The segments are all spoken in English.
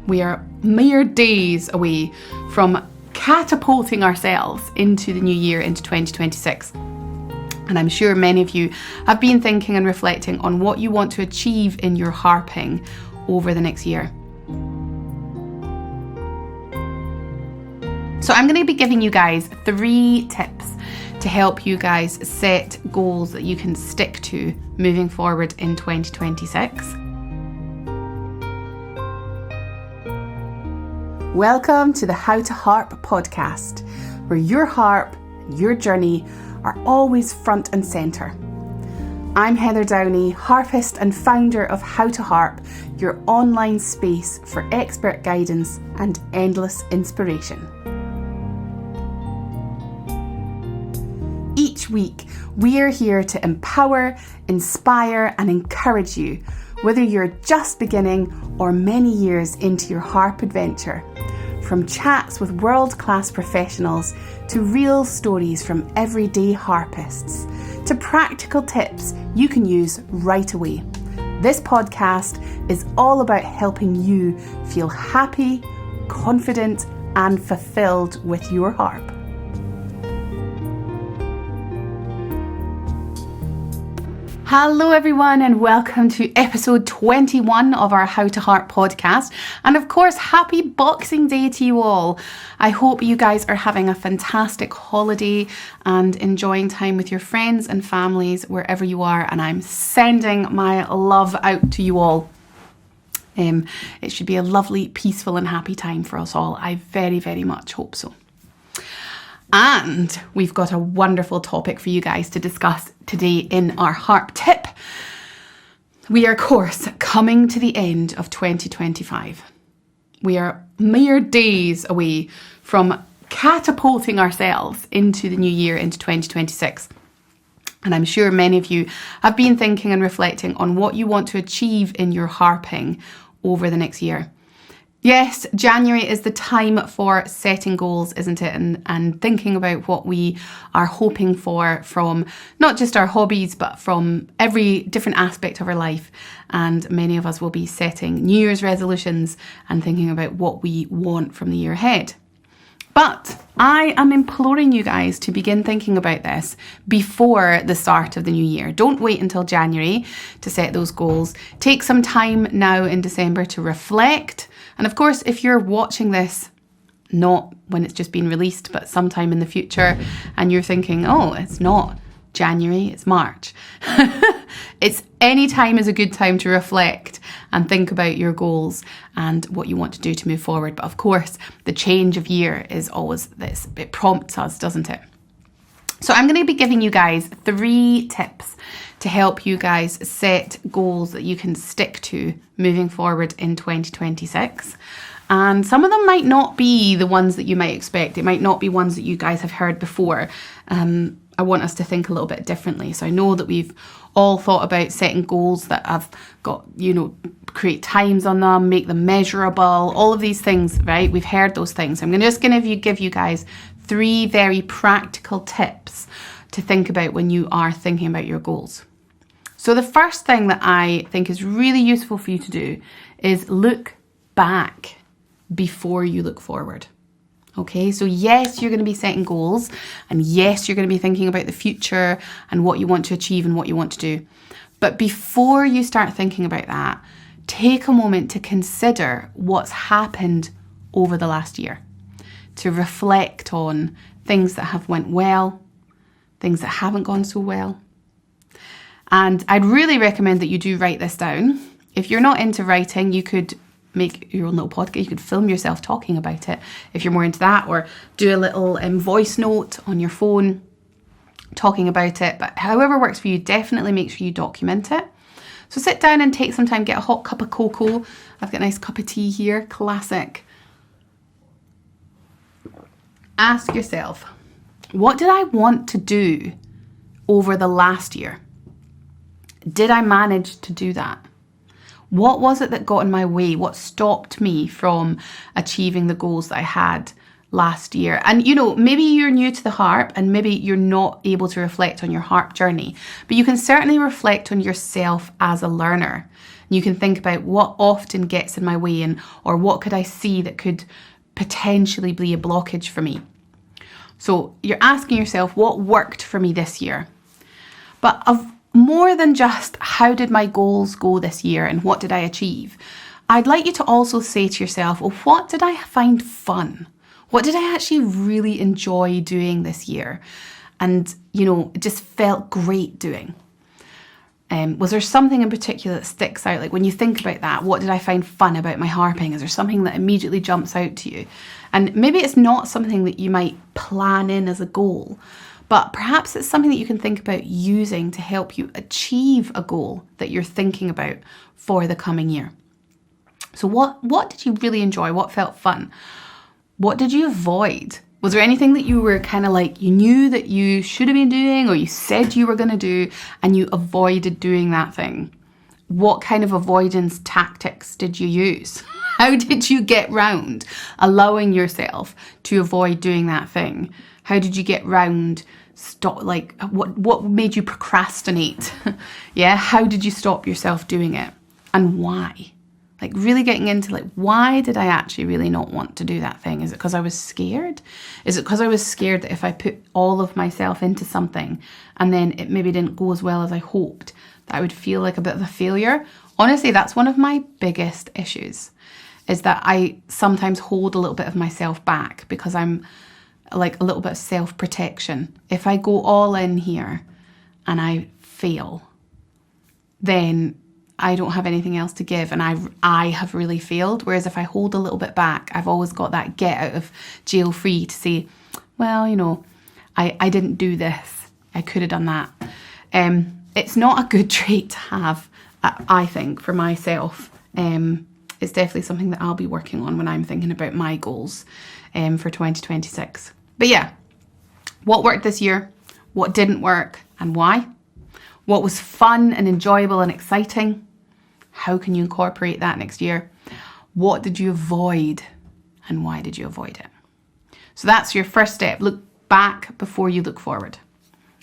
We are mere days away from catapulting ourselves into the new year, into 2026. And I'm sure many of you have been thinking and reflecting on what you want to achieve in your harping over the next year. So I'm going to be giving you guys 3 tips to help you guys set goals that you can stick to moving forward in 2026. Welcome to the How to Harp podcast, where your harp and your journey are always front and centre. I'm Heather Downey, harpist and founder of How to Harp, your online space for expert guidance and endless inspiration. Each week, we are here to empower, inspire and encourage you, whether you're just beginning or many years into your harp adventure. From chats with world-class professionals to real stories from everyday harpists to practical tips you can use right away. This podcast is all about helping you feel happy, confident and fulfilled with your harp. Hello everyone and welcome to episode 21 of our How to Harp podcast, and of course happy Boxing Day to you all. I hope you guys are having a fantastic holiday and enjoying time with your friends and families wherever you are, and I'm sending my love out to you all. It should be a lovely, peaceful and happy time for us all. I very, very much hope so. And we've got a wonderful topic for you guys to discuss today in our harp tip. We are, of course, coming to the end of 2025. We are mere days away from catapulting ourselves into the new year, into 2026. And I'm sure many of you have been thinking and reflecting on what you want to achieve in your harping over the next year. Yes, January is the time for setting goals, isn't it? And thinking about what we are hoping for from not just our hobbies, but from every different aspect of our life. And many of us will be setting New Year's resolutions and thinking about what we want from the year ahead. But I am imploring you guys to begin thinking about this before the start of the new year. Don't wait until January to set those goals. Take some time now in December to reflect. And of course, if you're watching this, not when it's just been released, but sometime in the future, and you're thinking, oh, it's not January, it's March. It's any time is a good time to reflect and think about your goals and what you want to do to move forward. But of course, the change of year is always this. It prompts us, doesn't it? So I'm going to be giving you guys 3 tips to help you guys set goals that you can stick to moving forward in 2026. And some of them might not be the ones that you might expect. It might not be ones that you guys have heard before. I want us to think a little bit differently. So I know that we've all thought about setting goals that have got, create times on them, make them measurable, all of these things, right? We've heard those things. I'm just going to give you guys 3 very practical tips to think about when you are thinking about your goals. So the first thing that I think is really useful for you to do is look back before you look forward. Okay, so yes, you're going to be setting goals, and yes, you're going to be thinking about the future and what you want to achieve and what you want to do. But before you start thinking about that, take a moment to consider what's happened over the last year, to reflect on things that have went well, things that haven't gone so well. And I'd really recommend that you do write this down. If you're not into writing, you could make your own little podcast. You could film yourself talking about it if you're more into that, or do a little voice note on your phone talking about it. But however works for you, definitely make sure you document it. So sit down and take some time, get a hot cup of cocoa. I've got a nice cup of tea here, classic. Ask yourself, what did I want to do over the last year? Did I manage to do that? What was it that got in my way? What stopped me from achieving the goals that I had last year. And maybe you're new to the harp and maybe you're not able to reflect on your harp journey, but you can certainly reflect on yourself as a learner. You can think about what often gets in my way or what could I see that could potentially be a blockage for me. So you're asking yourself, what worked for me this year? But of more than just how did my goals go this year and what did I achieve, I'd like you to also say to yourself, well, what did I find fun? What did I actually really enjoy doing this year? And, it just felt great doing. Was there something in particular that sticks out? Like when you think about that, what did I find fun about my harping? Is there something that immediately jumps out to you? And maybe it's not something that you might plan in as a goal, but perhaps it's something that you can think about using to help you achieve a goal that you're thinking about for the coming year. So what did you really enjoy? What felt fun? What did you avoid? Was there anything that you were kind of like, you knew that you should have been doing or you said you were going to do and you avoided doing that thing? What kind of avoidance tactics did you use? How did you get round allowing yourself to avoid doing that thing? How did you get round what made you procrastinate? Yeah, how did you stop yourself doing it? And why? Like really getting into why did I actually really not want to do that thing? Is it because I was scared? Is it because I was scared that if I put all of myself into something and then it maybe didn't go as well as I hoped, that I would feel like a bit of a failure? Honestly, that's one of my biggest issues, is that I sometimes hold a little bit of myself back because I'm like a little bit of self-protection. If I go all in here and I fail, then I don't have anything else to give and I have really failed. Whereas if I hold a little bit back, I've always got that get out of jail free to say, well, I didn't do this. I could have done that. It's not a good trait to have, I think, for myself. It's definitely something that I'll be working on when I'm thinking about my goals for 2026. But yeah, what worked this year? What didn't work and why? What was fun and enjoyable and exciting? How can you incorporate that next year? What did you avoid and why did you avoid it? So that's your first step. Look back before you look forward.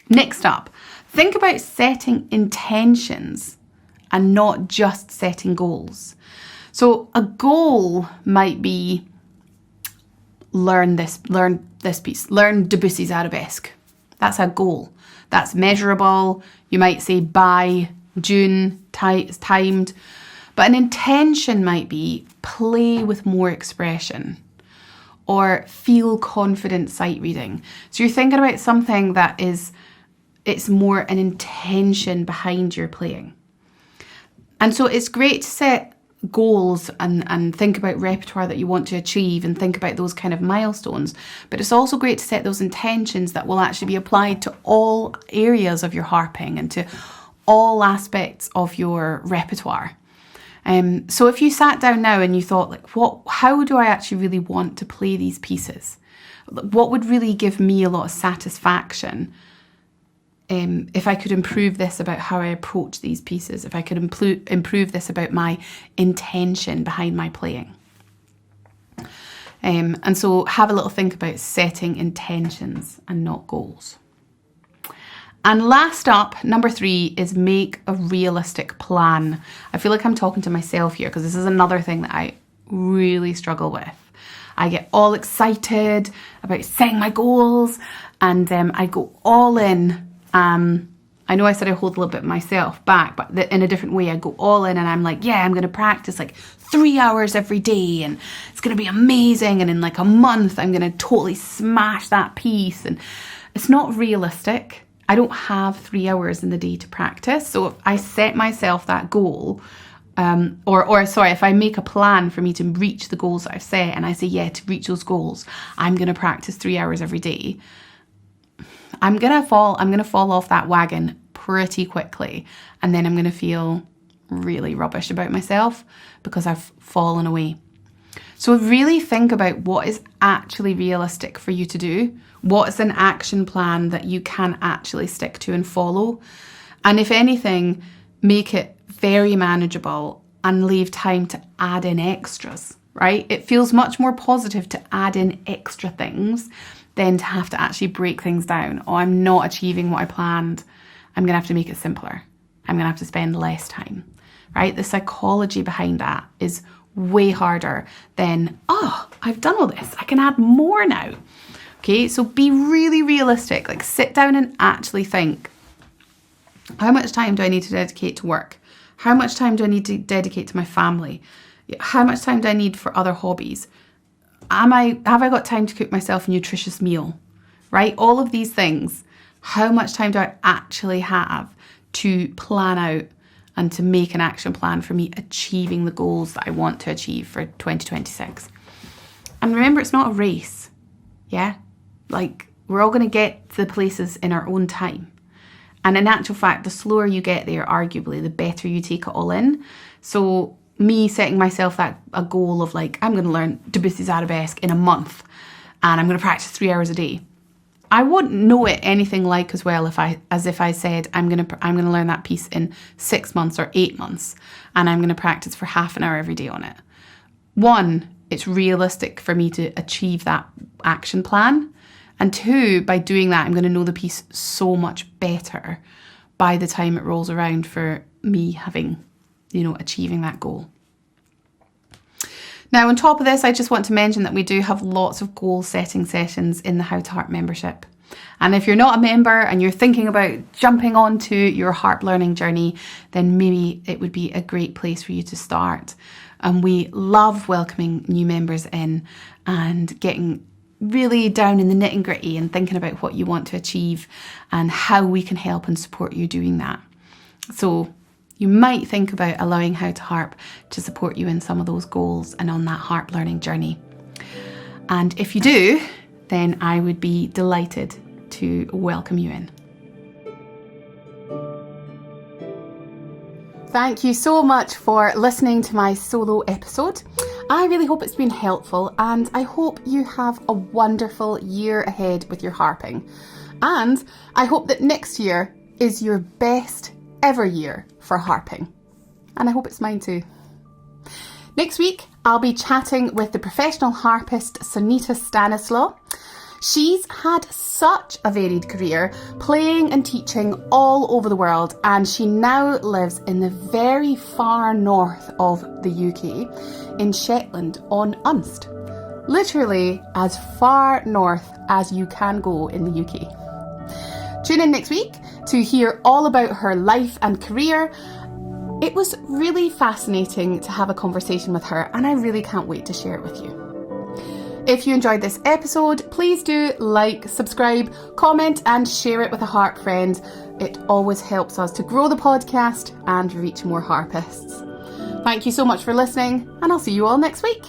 Next up, think about setting intentions and not just setting goals. So a goal might be learn this piece, learn Debussy's Arabesque. That's a goal. That's measurable. You might say by June, it's timed. But an intention might be play with more expression or feel confident sight reading. So you're thinking about something that it's more an intention behind your playing. And so it's great to set goals and think about repertoire that you want to achieve and think about those kind of milestones. But it's also great to set those intentions that will actually be applied to all areas of your harping and to all aspects of your repertoire. So if you sat down now and you thought, how do I actually really want to play these pieces? What would really give me a lot of satisfaction if I could improve this about how I approach these pieces, if I could improve this about my intention behind my playing. And so have a little think about setting intentions and not goals. And last up, number 3 is make a realistic plan. I feel like I'm talking to myself here because this is another thing that I really struggle with. I get all excited about setting my goals and I go all in. I know I said I hold a little bit myself back, but in a different way. I go all in and I'm like, yeah, I'm going to practice 3 hours every day and it's going to be amazing. And in a month, I'm going to totally smash that piece. And it's not realistic. I don't have 3 hours in the day to practice. So if I set myself that goal, if I make a plan for me to reach the goals that I've set and I say, yeah, to reach those goals, I'm going to practice 3 hours every day. I'm going to fall off that wagon pretty quickly. And then I'm going to feel really rubbish about myself because I've fallen away. So really think about what is actually realistic for you to do. What's an action plan that you can actually stick to and follow? And if anything, make it very manageable and leave time to add in extras. right? It feels much more positive to add in extra things than to have to actually break things down. Oh, I'm not achieving what I planned. I'm going to have to make it simpler. I'm going to have to spend less time, right? The psychology behind that is way harder than, oh, I've done all this. I can add more now. Okay, so be really realistic. Like, sit down and actually think, how much time do I need to dedicate to work? How much time do I need to dedicate to my family? How much time do I need for other hobbies? Have I got time to cook myself a nutritious meal? Right? All of these things. How much time do I actually have to plan out and to make an action plan for me achieving the goals that I want to achieve for 2026? And remember, it's not a race. Yeah? Like, we're all going to get to the places in our own time. And in actual fact, the slower you get there, arguably, the better you take it all in. So me setting myself a goal of like, I'm going to learn Debussy's Arabesque in a month and I'm going to practice 3 hours a day. I wouldn't know it anything like as well if I said I'm going to learn that piece in 6 months or 8 months and I'm going to practice for half an hour every day on it. One, it's realistic for me to achieve that action plan. And two, by doing that, I'm going to know the piece so much better by the time it rolls around for me having, achieving that goal. Now, on top of this, I just want to mention that we do have lots of goal setting sessions in the How to Harp membership. And if you're not a member and you're thinking about jumping onto your harp learning journey, then maybe it would be a great place for you to start. And we love welcoming new members in and getting really down in the nitty gritty and thinking about what you want to achieve and how we can help and support you doing that. So you might think about allowing How to Harp to support you in some of those goals and on that harp learning journey. And if you do, then I would be delighted to welcome you in. Thank you so much for listening to my solo episode. I really hope it's been helpful and I hope you have a wonderful year ahead with your harping. And I hope that next year is your best ever year for harping. And I hope it's mine too. Next week, I'll be chatting with the professional harpist Sunita Stanislaw. She's had such a varied career, playing and teaching all over the world, and she now lives in the very far north of the UK, in Shetland on Unst. Literally as far north as you can go in the UK. Tune in next week to hear all about her life and career. It was really fascinating to have a conversation with her, and I really can't wait to share it with you. If you enjoyed this episode, please do like, subscribe, comment and share it with a harp friend. It always helps us to grow the podcast and reach more harpists. Thank you so much for listening, and I'll see you all next week.